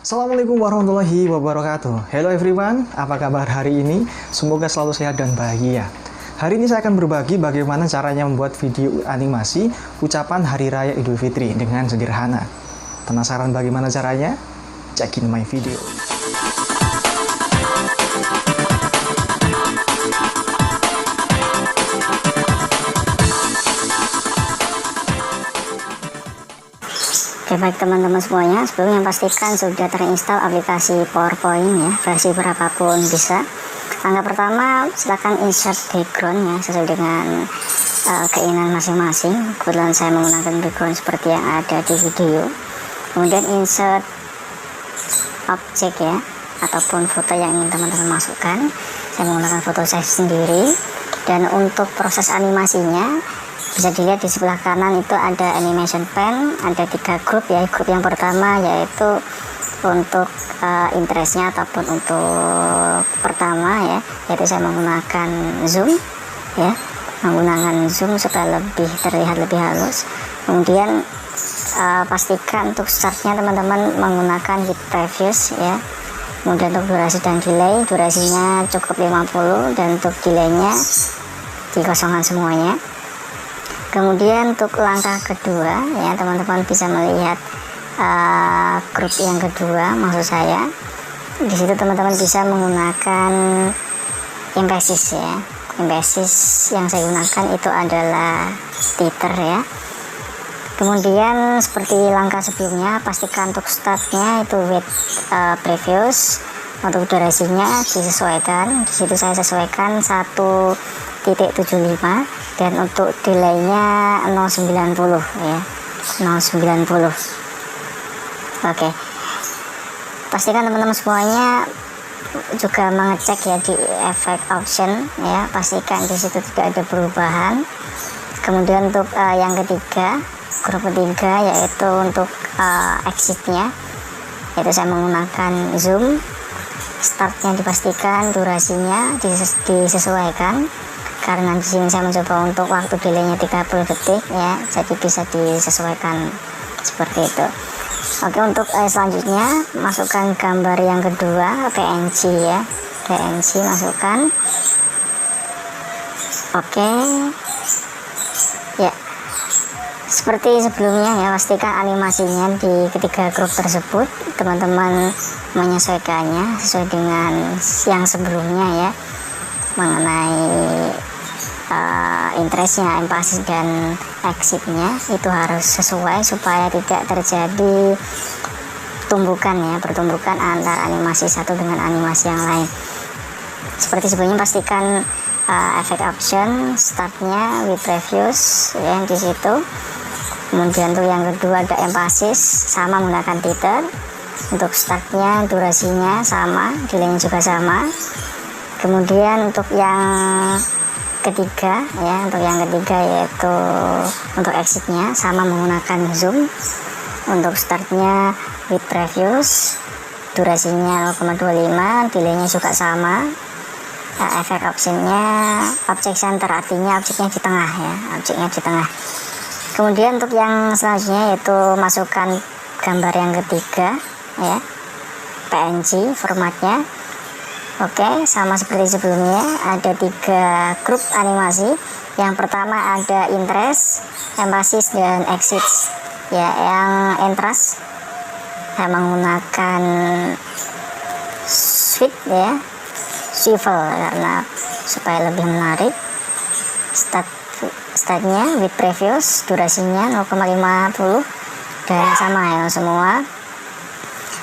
Assalamualaikum warahmatullahi wabarakatuh. Hello everyone, apa kabar hari ini? Semoga selalu sehat dan bahagia. Hari ini saya akan berbagi bagaimana caranya membuat video animasi ucapan Hari Raya Idul Fitri dengan sederhana. Penasaran bagaimana caranya? Check in my video. Oke, baik teman-teman semuanya, sebelumnya pastikan sudah terinstall aplikasi PowerPoint ya, versi berapapun bisa. Langkah pertama, silakan insert background ya, sesuai dengan keinginan masing-masing. Kebetulan saya menggunakan background seperti yang ada di video. Kemudian insert objek ya, ataupun foto yang ingin teman-teman masukkan. Saya menggunakan foto saya sendiri. Dan untuk proses animasinya, bisa dilihat di sebelah kanan itu ada animation pen, ada 3 grup ya. Grup yang pertama yaitu untuk interestnya ataupun untuk pertama ya, yaitu saya menggunakan zoom ya, menggunakan zoom supaya lebih terlihat lebih halus. Kemudian pastikan untuk startnya teman-teman menggunakan hit previous ya. Kemudian untuk durasi dan delay, durasinya cukup 50 dan untuk delaynya dikosongkan semuanya. Kemudian untuk langkah kedua ya, teman-teman bisa melihat grup yang kedua, maksud saya di situ teman-teman bisa menggunakan emphasis ya. Emphasis yang saya gunakan itu adalah titer ya. Kemudian seperti langkah sebelumnya, pastikan untuk startnya itu with previous. Untuk durasinya disesuaikan, di situ saya sesuaikan 1.75 dan untuk delaynya 0.90 ya, 0.90. Oke, pastikan teman-teman semuanya juga mengecek ya di effect option ya, pastikan di situ tidak ada perubahan. Kemudian untuk yang ketiga, grup ketiga yaitu untuk exitnya, yaitu saya menggunakan zoom. Startnya dipastikan, durasinya disesuaikan karena di sini saya mencoba untuk waktu delaynya 30 detik ya, jadi bisa disesuaikan seperti itu. Oke, untuk selanjutnya masukkan gambar yang kedua, PNG ya, PNG masukkan. Oke ya, seperti sebelumnya ya, pastikan animasinya di ketiga grup tersebut teman-teman menyesuaikannya sesuai dengan yang sebelumnya ya, mengenai interestnya, emphasis dan exitnya itu harus sesuai supaya tidak terjadi tumbukan ya, pertumbukan antara animasi satu dengan animasi yang lain. Seperti sebelumnya, pastikan effect option startnya with previous ya, di situ. Kemudian untuk yang kedua ada emphasis, sama menggunakan titer. Untuk startnya, durasinya sama, delaynya juga sama. Kemudian untuk yang ketiga ya, untuk yang ketiga yaitu untuk exitnya sama menggunakan zoom. Untuk startnya with previous, durasinya 0,25, delaynya juga sama. Efek optionnya object center, artinya objeknya di tengah ya, objeknya di tengah. Kemudian untuk yang selanjutnya yaitu masukkan gambar yang ketiga ya, PNG formatnya. Oke, sama seperti sebelumnya, ada 3 grup animasi. Yang pertama ada interest, emphasis dan exit ya. Yang interest saya menggunakan swivel karena supaya lebih menarik. Startnya with previous, durasinya 0,50 dan sama ya semua.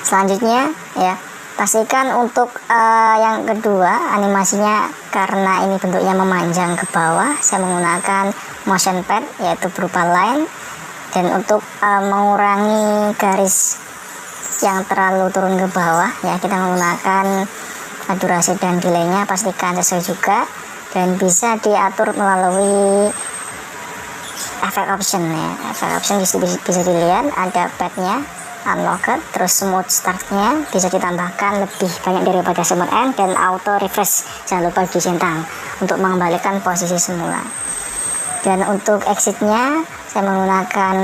Selanjutnya ya, pastikan untuk yang kedua animasinya, karena ini bentuknya memanjang ke bawah, saya menggunakan motion pad yaitu berupa line. Dan untuk mengurangi garis yang terlalu turun ke bawah ya, kita menggunakan durasi dan delaynya pastikan sesuai juga, dan bisa diatur melalui effect option ya. Effect option bisa dilihat ada padnya, unlocked, terus smooth startnya bisa ditambahkan lebih banyak daripada smooth end, dan auto refresh jangan lupa dicentang untuk mengembalikan posisi semula. Dan untuk exitnya saya menggunakan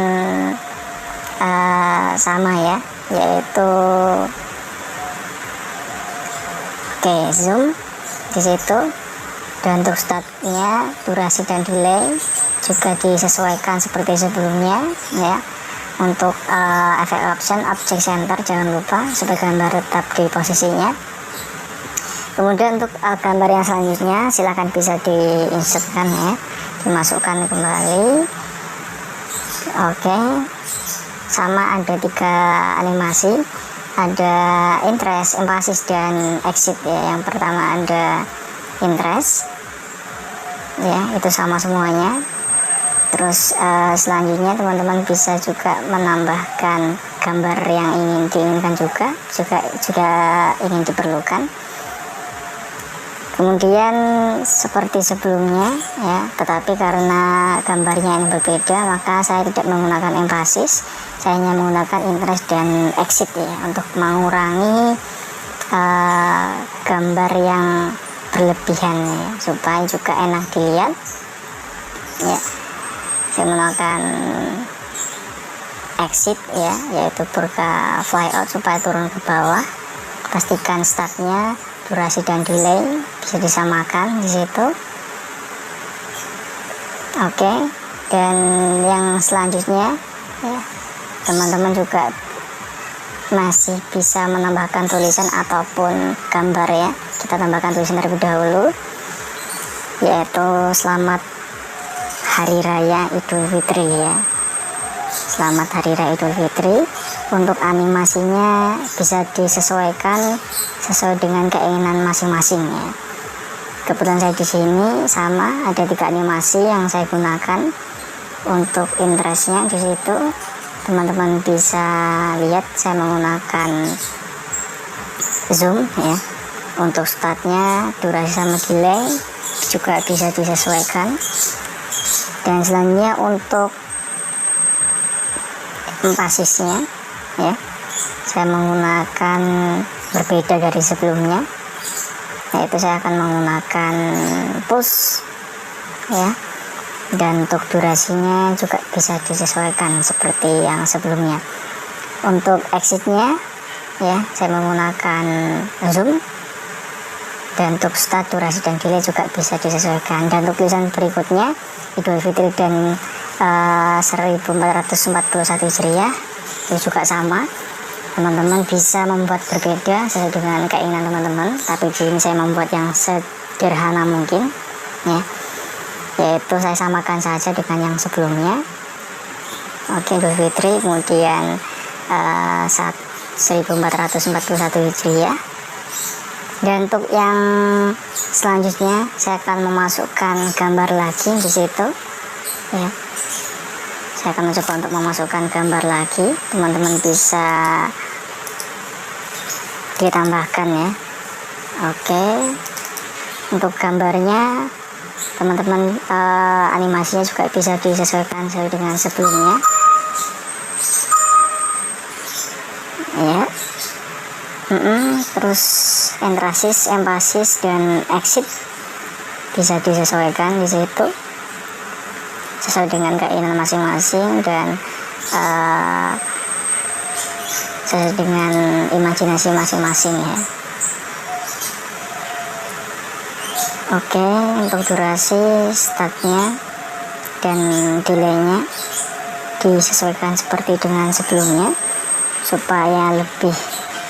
sama ya, yaitu Oke, zoom di situ. Dan untuk startnya, durasi dan delay juga disesuaikan seperti sebelumnya ya. Untuk efek option, object center jangan lupa supaya gambar tetap di posisinya. Kemudian untuk gambar yang selanjutnya silahkan bisa diinsertkan ya, dimasukkan kembali. Oke, sama ada 3 animasi, ada interest, emphasis, dan exit ya. Yang pertama ada interest ya, itu sama semuanya. Terus selanjutnya teman-teman bisa juga menambahkan gambar yang diinginkan juga ingin diperlukan. Kemudian seperti sebelumnya ya, tetapi karena gambarnya ini berbeda, maka saya tidak menggunakan emphasis, saya hanya menggunakan interest dan exit ya, untuk mengurangi gambar yang berlebihan ya, supaya juga enak dilihat ya. Saya menggunakan exit ya, yaitu burka flyout supaya turun ke bawah. Pastikan startnya, durasi dan delay bisa disamakan di situ. Oke, dan yang selanjutnya ya, teman-teman juga masih bisa menambahkan tulisan ataupun gambar ya. Kita tambahkan tulisan terlebih dahulu, yaitu selamat Hari Raya Idul Fitri ya. Selamat Hari Raya Idul Fitri. Untuk animasinya bisa disesuaikan sesuai dengan keinginan masing-masing ya. Kebetulan saya di sini sama ada 3 animasi yang saya gunakan. Untuk interestnya di situ teman-teman bisa lihat saya menggunakan zoom ya. Untuk startnya, durasi sama delay juga bisa disesuaikan. Dan selanjutnya untuk empasisnya ya, saya menggunakan berbeda dari sebelumnya, yaitu saya akan menggunakan push ya. Dan untuk durasinya juga bisa disesuaikan seperti yang sebelumnya. Untuk exitnya ya, saya menggunakan zoom. Dan untuk start, durasi dan delay juga bisa disesuaikan. Dan untuk tulisan berikutnya, Idul Fitri dan 1441 Hijriah itu juga sama. Teman-teman bisa membuat berbeda sesuai dengan keinginan teman-teman, tapi di sini saya membuat yang sederhana mungkin ya, yaitu saya samakan saja dengan yang sebelumnya. Oke, Idul Fitri, kemudian 1441 Hijriah. Dan untuk yang selanjutnya saya akan memasukkan gambar lagi di situ ya. Saya akan mencoba untuk memasukkan gambar lagi, teman-teman bisa ditambahkan ya. Oke, untuk gambarnya teman-teman animasinya juga bisa disesuaikan sesuai dengan sebelumnya ya. Terus entrasis, emphasis, dan exit bisa disesuaikan di situ sesuai dengan keinginan masing-masing dan sesuai dengan imajinasi masing-masing ya. Oke, untuk durasi, startnya, dan delaynya disesuaikan seperti dengan sebelumnya supaya lebih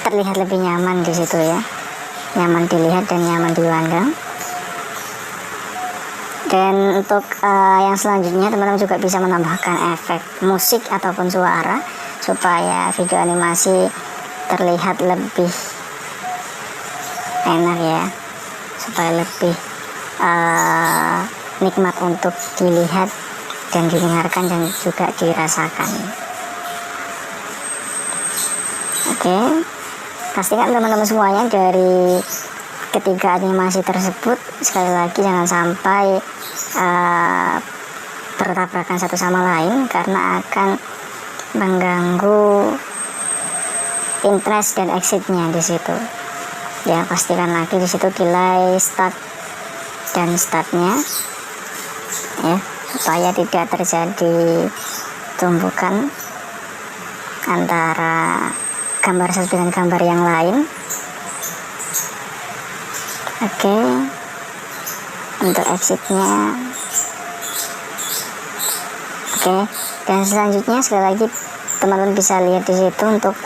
terlihat lebih nyaman di situ ya, nyaman dilihat dan nyaman dipandang. Dan untuk yang selanjutnya teman-teman juga bisa menambahkan efek musik ataupun suara supaya video animasi terlihat lebih enak ya, supaya lebih nikmat untuk dilihat dan didengarkan dan juga dirasakan. Oke, pastikan teman-teman semuanya dari ketiga animasi tersebut, sekali lagi jangan sampai bertabrakan satu sama lain karena akan mengganggu interest dan exitnya di situ ya. Pastikan lagi di situ delay, start, dan startnya ya, supaya tidak terjadi tumbukan antara gambar satu dengan gambar yang lain. Oke, untuk exitnya. Oke, dan selanjutnya sekali lagi teman-teman bisa lihat di situ untuk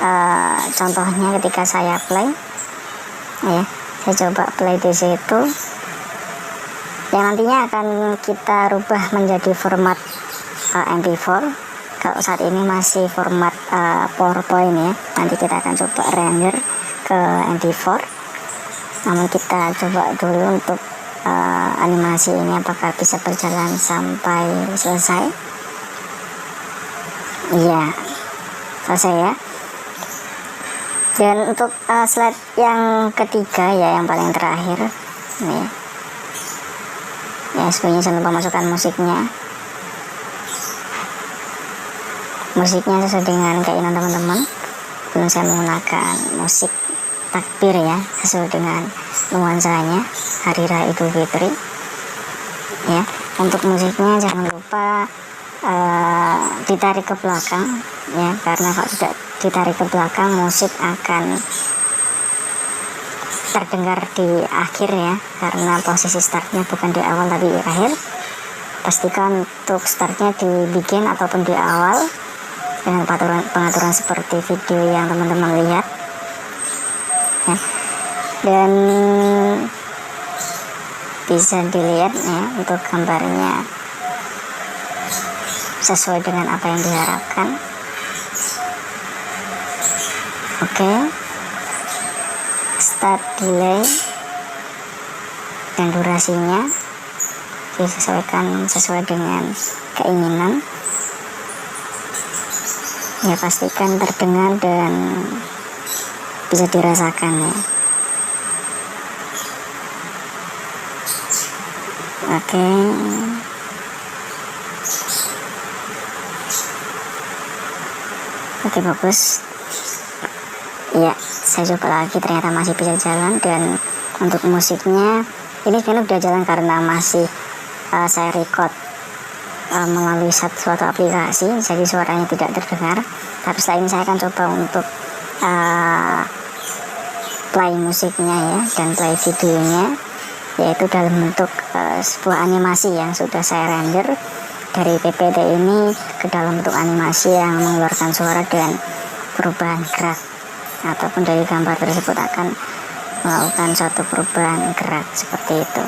contohnya ketika saya play ya, saya coba play di situ yang nantinya akan kita rubah menjadi format MP4. Kalau saat ini masih format PowerPoint ya, nanti kita akan coba render ke MP4. Namun kita coba dulu untuk animasi ini apakah bisa berjalan sampai selesai. Iya, selesai ya. Dan untuk slide yang ketiga ya, yang paling terakhir nih ya, sebenarnya jangan lupa masukkan musiknya sesuai dengan keinginan teman-teman. Belum saya menggunakan musik takbir ya, sesuai dengan nuansanya Hari Raya Idul Fitri ya. Untuk musiknya jangan lupa ditarik ke belakang ya, karena kalau tidak ditarik ke belakang musik akan terdengar di akhir ya, karena posisi startnya bukan di awal tapi di akhir. Pastikan untuk startnya dibikin ataupun di awal dengan pengaturan seperti video yang teman-teman lihat ya. Dan bisa dilihat ya, untuk gambarnya sesuai dengan apa yang diharapkan. Oke, start delay dan durasinya disesuaikan sesuai dengan keinginan ya, pastikan terdengar dan bisa dirasakan ya. Oke, oke, bagus ya. Saya coba lagi, ternyata masih bisa jalan. Dan untuk musiknya ini sebenarnya udah jalan karena masih saya record melalui suatu aplikasi, jadi suaranya tidak terdengar. Tapi setelah ini saya akan coba untuk play musiknya ya, dan play videonya, yaitu dalam bentuk sebuah animasi yang sudah saya render dari PPT ini ke dalam bentuk animasi yang mengeluarkan suara dan perubahan gerak, ataupun dari gambar tersebut akan melakukan suatu perubahan gerak seperti itu.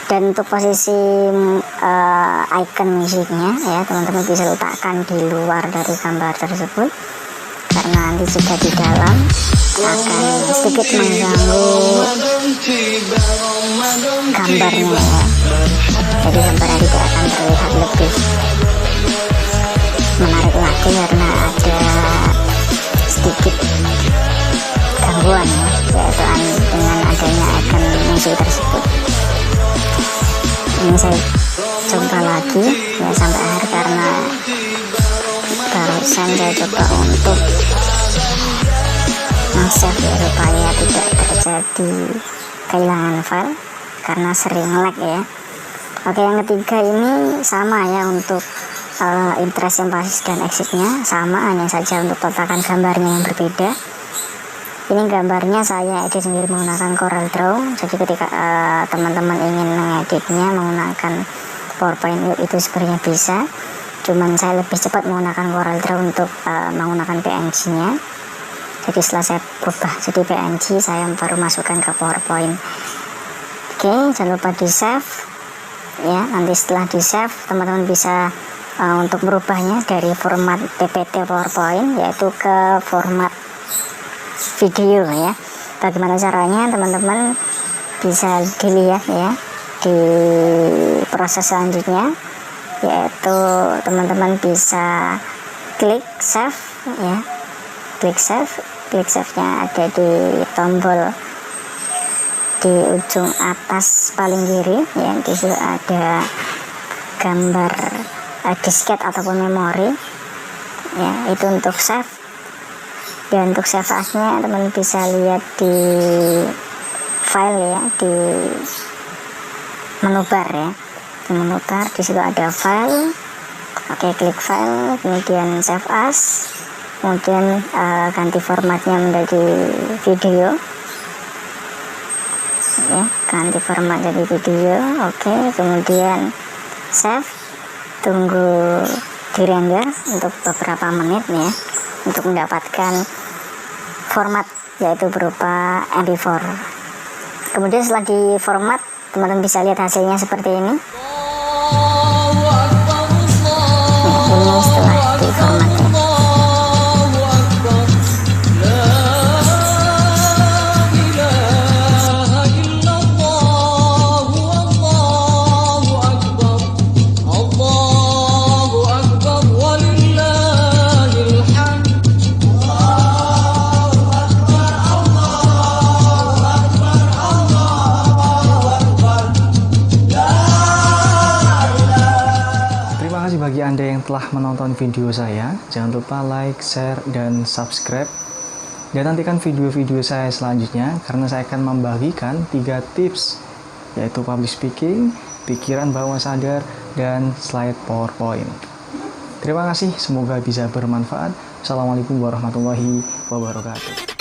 Dan untuk posisi icon musiknya ya, teman-teman bisa letakkan di luar dari gambar tersebut, karena nanti jika di dalam akan sedikit mengganggu gambarnya ya. Jadi gambarnya tidak akan terlihat lebih menarik lagi karena ada sedikit gangguan ya, yaitu dengan adanya icon musik tersebut. Ini saya coba lagi ya sampai akhir, karena barusan saya coba untuk save ya, supaya tidak terjadi kehilangan file karena sering lag ya. Oke, yang ketiga ini sama ya, untuk interest yang basis dan exitnya sama, hanya saja untuk letakkan gambarnya yang berbeda. Ini gambarnya saya edit sendiri menggunakan Corel Draw. Jadi ketika teman-teman ingin mengeditnya menggunakan PowerPoint itu sebenarnya bisa, cuman saya lebih cepat menggunakan Corel Draw untuk menggunakan PNG-nya. Jadi setelah saya berubah jadi PNG, saya baru masukkan ke PowerPoint. Oke, jangan lupa di save ya. Nanti setelah di save, teman-teman bisa untuk merubahnya dari format PPT PowerPoint yaitu ke format video ya. Bagaimana caranya, teman-teman bisa dilihat ya di proses selanjutnya, yaitu teman-teman bisa klik save ya, klik save-nya ada di tombol di ujung atas paling kiri ya. Di situ ada gambar disket ataupun memori ya, itu untuk save. Dan untuk save as-nya teman bisa lihat di file ya, di menu bar ya, di menu bar di situ ada file. Oke, klik file, kemudian save as, kemudian ganti formatnya menjadi video ganti format jadi video. Oke, kemudian save, tunggu di render untuk beberapa menit nih ya, untuk mendapatkan format yaitu berupa MP4. Kemudian setelah di format, teman-teman bisa lihat hasilnya seperti ini. Ini setelah di format ya. Terima kasih bagi Anda yang telah menonton video saya. Jangan lupa like, share, dan subscribe. Dan nantikan video-video saya selanjutnya karena saya akan membagikan 3 tips, yaitu public speaking, pikiran bawah sadar, dan slide PowerPoint. Terima kasih, semoga bisa bermanfaat. Assalamualaikum warahmatullahi wabarakatuh.